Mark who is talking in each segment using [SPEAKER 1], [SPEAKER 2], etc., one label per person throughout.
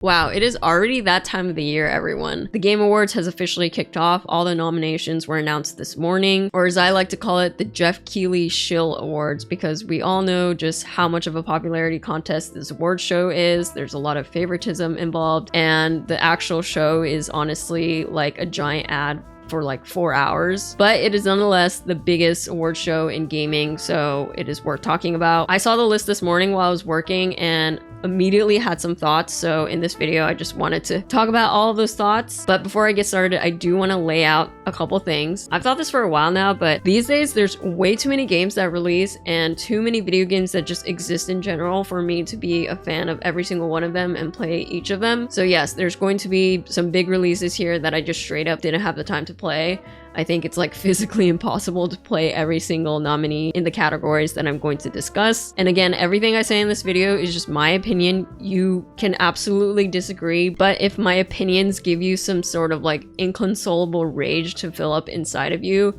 [SPEAKER 1] Wow, it is already that time of the year, everyone. The Game Awards has officially kicked off. All the nominations were announced this morning, or as I like to call it, the Jeff Keighley Shill Awards, because we all know just how much of a popularity contest this award show is. There's a lot of favoritism involved, and the actual show is honestly like a giant ad for like 4 hours, but it is nonetheless the biggest award show in gaming, so it is worth talking about. I saw the list this morning while I was working and immediately had some thoughts, so in this video I just wanted to talk about all of those thoughts. But before I get started, I do want to lay out a couple things. I've thought this for a while now, but these days there's way too many games that release and too many video games that just exist in general for me to be a fan of every single one of them and play each of them. So yes, there's going to be some big releases here that I just straight up didn't have the time to play. I think it's like physically impossible to play every single nominee in the categories that I'm going to discuss. And again, everything I say in this video is just my opinion. You can absolutely disagree, but if my opinions give you some sort of like inconsolable rage to fill up inside of you,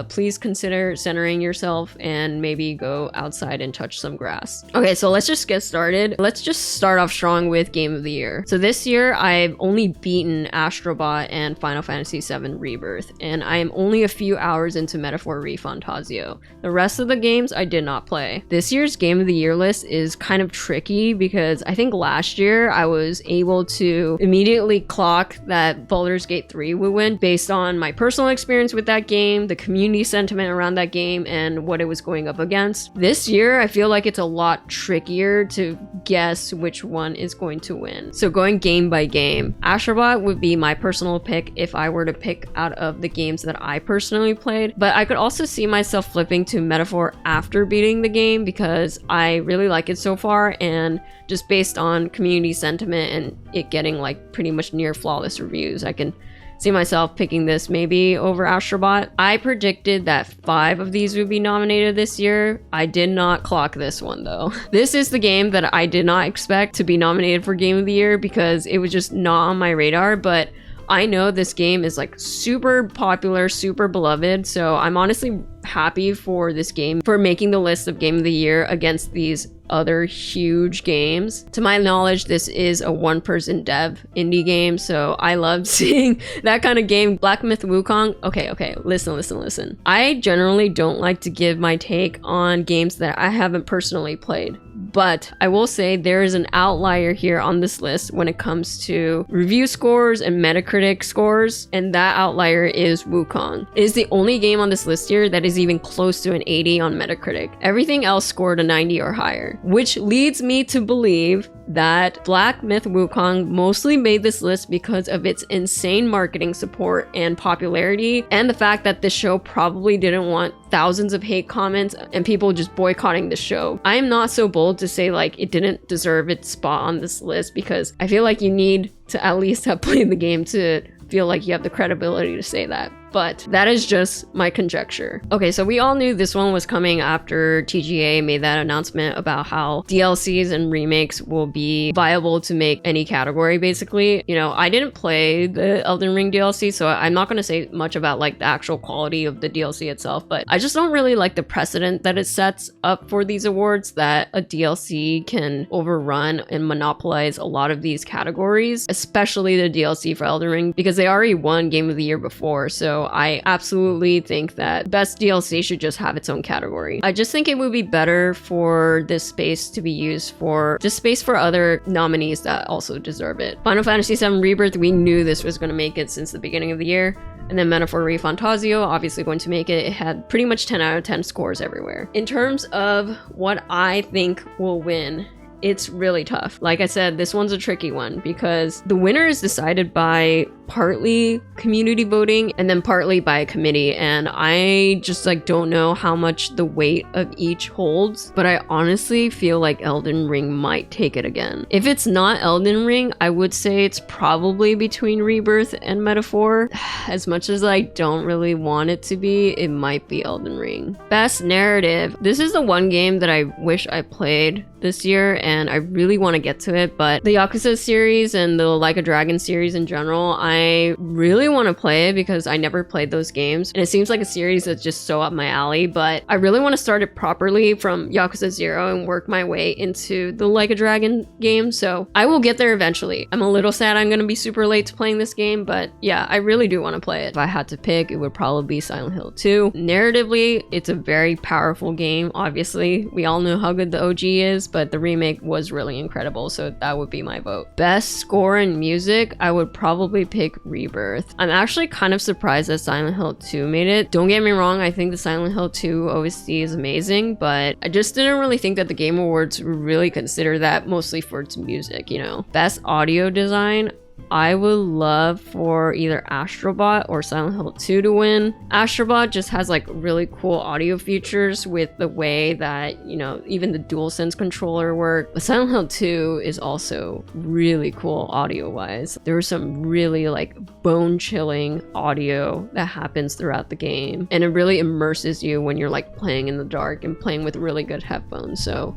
[SPEAKER 1] please consider centering yourself and maybe go outside and touch some grass. Okay, so let's just get started. Let's just start off strong with Game of the Year. So this year, I've only beaten Astrobot and Final Fantasy VII Rebirth, and I am only a few hours into Metaphor ReFantazio. The rest of the games I did not play. This year's Game of the Year list is kind of tricky because I think last year I was able to immediately clock that Baldur's Gate 3 would win based on my personal experience with that game, the community sentiment around that game, and what it was going up against. This year, I feel like it's a lot trickier to guess which one is going to win. So going game by game, Astrobot would be my personal pick if I were to pick out of the games that I personally played, but I could also see myself flipping to Metaphor after beating the game because I really like it so far, and just based on community sentiment and it getting like pretty much near flawless reviews, I can see myself picking this maybe over Astrobot. I predicted that 5 of these would be nominated this year. I did not clock this one though. This is the game that I did not expect to be nominated for Game of the Year because it was just not on my radar, but I know this game is like super popular, super beloved, so I'm honestly happy for this game for making the list of Game of the Year against these other huge games. To my knowledge, this is a one-person dev indie game, so I love seeing that kind of game. Black Myth Wukong. Okay, listen. I generally don't like to give my take on games that I haven't personally played, but I will say there is an outlier here on this list when it comes to review scores and Metacritic scores, and that outlier is Wukong. It is the only game on this list here that is even close to an 80 on Metacritic. Everything else scored a 90 or higher, which leads me to believe that Black Myth Wukong mostly made this list because of its insane marketing support and popularity, and the fact that this show probably didn't want thousands of hate comments and people just boycotting the show. I am not so bold to say like it didn't deserve its spot on this list because I feel like you need to at least have played the game to feel like you have the credibility to say that. But that is just my conjecture. Okay, so we all knew this one was coming after TGA made that announcement about how DLCs and remakes will be viable to make any category, basically. You know, I didn't play the Elden Ring DLC, so I'm not going to say much about like the actual quality of the DLC itself, but I just don't really like the precedent that it sets up for these awards, that a DLC can overrun and monopolize a lot of these categories, especially the DLC for Elden Ring, because they already won Game of the Year before. So I absolutely think that best DLC should just have its own category. I just think it would be better for this space to be used for just space for other nominees that also deserve it. Final Fantasy VII Rebirth, we knew this was going to make it since the beginning of the year. And then Metaphor ReFantazio, obviously going to make it. It had pretty much 10 out of 10 scores everywhere. In terms of what I think will win, it's really tough. Like I said, this one's a tricky one because the winner is decided by partly community voting and then partly by a committee, and I just like don't know how much the weight of each holds, but I honestly feel like Elden Ring might take it again. If it's not Elden Ring, I would say it's probably between Rebirth and Metaphor. As much as I don't really want it to be, it might be Elden Ring. Best narrative. This is the one game that I wish I played this year, and I really want to get to it. But the Yakuza series and the Like a Dragon series in general, I really want to play it because I never played those games, and it seems like a series that's just so up my alley. But I really want to start it properly from Yakuza 0 and work my way into the Like a Dragon game, so I will get there eventually. I'm a little sad I'm gonna be super late to playing this game, but yeah, I really do want to play it. If I had to pick, it would probably be Silent Hill 2. Narratively, it's a very powerful game. Obviously, we all know how good the OG is, but the remake was really incredible, so that would be my vote. Best score and music, I would probably pick Rebirth. I'm actually kind of surprised that Silent Hill 2 made it. Don't get me wrong, I think the Silent Hill 2 OST is amazing, but I just didn't really think that the Game Awards would really consider that, mostly for its music, you know. Best audio design, I would love for either Astrobot or Silent Hill 2 to win. Astrobot just has like really cool audio features with the way that, you know, even the DualSense controller work. But Silent Hill 2 is also really cool audio wise. There was some really like bone chilling audio that happens throughout the game, and it really immerses you when you're like playing in the dark and playing with really good headphones. So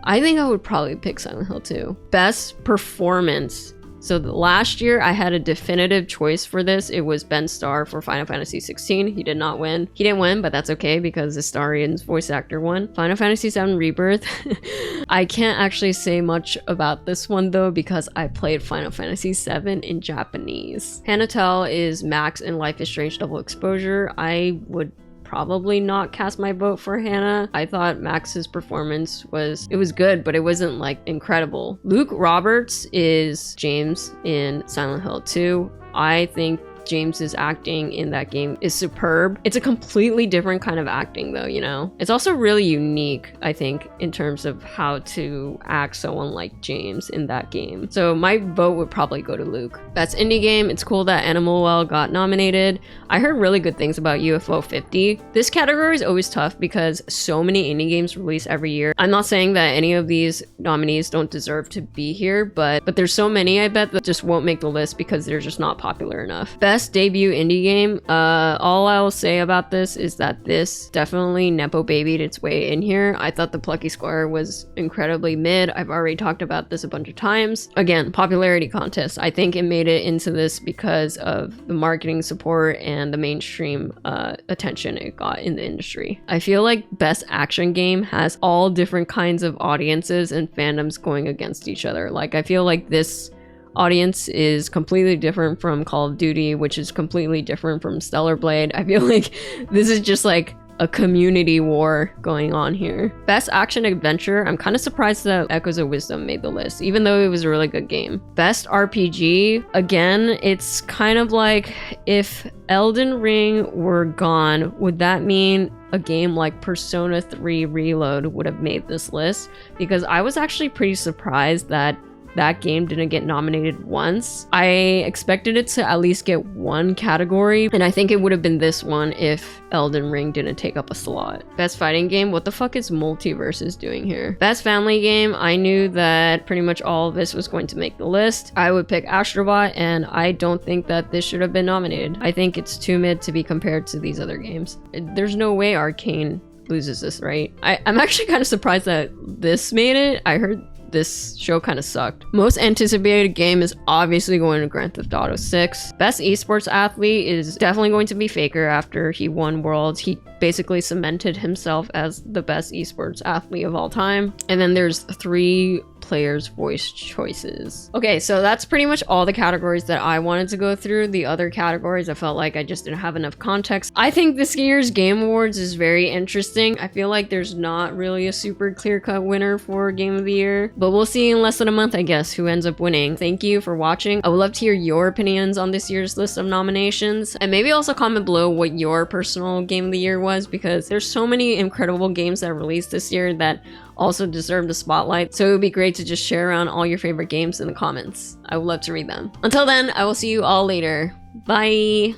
[SPEAKER 1] I think I would probably pick Silent Hill 2. Best performance. So last year I had a definitive choice for this. It was Ben Starr for Final Fantasy 16. He did not win. He didn't win, but that's okay because Astarian's voice actor won. Final Fantasy 7 Rebirth. I can't actually say much about this one though because I played Final Fantasy 7 in Japanese. Hanatel is Max in Life is Strange Double Exposure. I would probably not cast my vote for Hannah. I thought Max's performance was good, but it wasn't like incredible. Luke Roberts is James in Silent Hill 2. I think James's acting in that game is superb. It's a completely different kind of acting though, you know? It's also really unique, I think, in terms of how to act someone like James in that game. So my vote would probably go to Luke. Best indie game, it's cool that Animal Well got nominated. I heard really good things about UFO 50. This category is always tough because so many indie games release every year. I'm not saying that any of these nominees don't deserve to be here, but there's so many, I bet, that just won't make the list because they're just not popular enough. Best debut indie game, all I'll say about this is that this definitely nepo babied its way in here. I thought the Plucky Square was incredibly mid. I've already talked about this a bunch of times. Again, popularity contest. I think it made it into this because of the marketing support and the mainstream attention it got in the industry. I feel like best action game has all different kinds of audiences and fandoms going against each other. Like I feel like this audience is completely different from Call of Duty, which is completely different from Stellar Blade. I feel like this is just like a community war going on here. Best action adventure, I'm kind of surprised that Echoes of Wisdom made the list, even though it was a really good game. Best RPG, again, it's kind of like if Elden Ring were gone, would that mean a game like Persona 3 Reload would have made this list? Because I was actually pretty surprised that that game didn't get nominated once. I expected it to at least get one category, and I think it would have been this one if Elden Ring didn't take up a slot. Best fighting game, what the fuck is Multiverses doing here? Best family game, I knew that pretty much all of this was going to make the list. I would pick Astrobot, and I don't think that this should have been nominated. I think it's too mid to be compared to these other games. There's no way Arcane loses this, right? I'm actually kind of surprised that this made it. I heard this show kind of sucked. Most anticipated game is obviously going to Grand Theft Auto 6. Best esports athlete is definitely going to be Faker after he won Worlds. He basically cemented himself as the best esports athlete of all time. And then there's 3 players' voice choices. Okay, so that's pretty much all the categories that I wanted to go through. The other categories, I felt like I just didn't have enough context. I think this year's Game Awards is very interesting. I feel like there's not really a super clear-cut winner for Game of the Year, but we'll see in less than a month, I guess, who ends up winning. Thank you for watching. I would love to hear your opinions on this year's list of nominations, and maybe also comment below what your personal Game of the Year was, because there's so many incredible games that released this year that also deserve the spotlight. So it would be great to just share around all your favorite games in the comments. I would love to read them. Until then, I will see you all later. Bye!